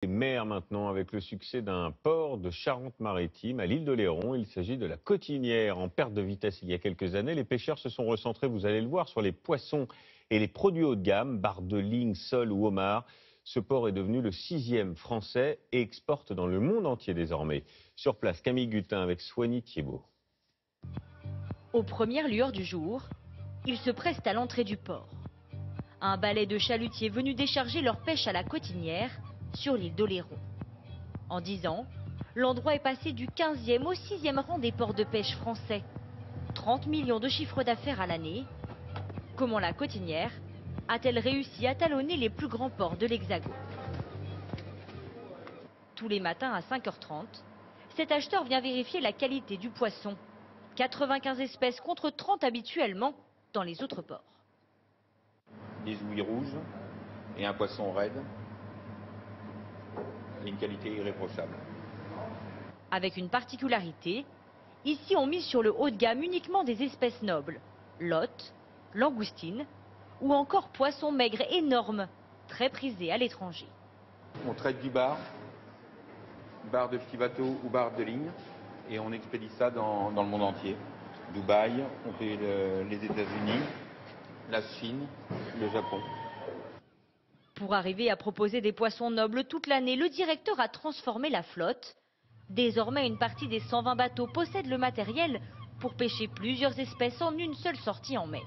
Les mers maintenant, avec le succès d'un port de Charente-Maritime à l'île d'Oléron. Il s'agit de la Cotinière, en perte de vitesse il y a quelques années. Les pêcheurs se sont recentrés, vous allez le voir, sur les poissons et les produits haut de gamme, barres de ligne, sole ou homard. Ce port est devenu le 6e français et exporte dans le monde entier désormais. Sur place, Camille Gutin avec Soigny Thiebaud. Aux premières lueurs du jour, ils se pressent à l'entrée du port. Un balai de chalutiers venus décharger leur pêche à la Cotinière sur l'île d'Oléron. En 10 ans, l'endroit est passé du 15e au 6e rang des ports de pêche français. 30 millions de chiffre d'affaires à l'année. Comment la Cotinière a-t-elle réussi à talonner les plus grands ports de l'Hexagone? Tous les matins à 5h30, cet acheteur vient vérifier la qualité du poisson. 95 espèces contre 30 habituellement dans les autres ports. Des ouïes rouges et un poisson raide et une qualité irréprochable. Avec une particularité, ici on mise sur le haut de gamme uniquement des espèces nobles, lottes, langoustines ou encore poissons maigres énormes, très prisés à l'étranger. On traite du bar de petits bateaux ou bar de ligne, et on expédie ça dans le monde entier. Dubaï, on fait les États-Unis, la Chine, le Japon. Pour arriver à proposer des poissons nobles toute l'année, le directeur a transformé la flotte. Désormais, une partie des 120 bateaux possède le matériel pour pêcher plusieurs espèces en une seule sortie en mer.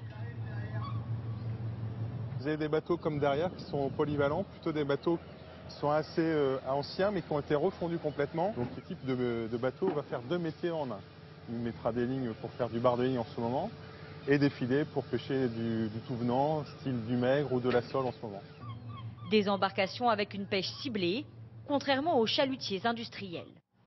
Vous avez des bateaux comme derrière qui sont polyvalents, plutôt des bateaux qui sont assez anciens mais qui ont été refondus complètement. Donc ce type de bateau va faire 2 métiers en un. Il mettra des lignes pour faire du bar de ligne en ce moment et des filets pour pêcher du tout venant, style du maigre ou de la sole en ce moment. Des embarcations avec une pêche ciblée, contrairement aux chalutiers industriels.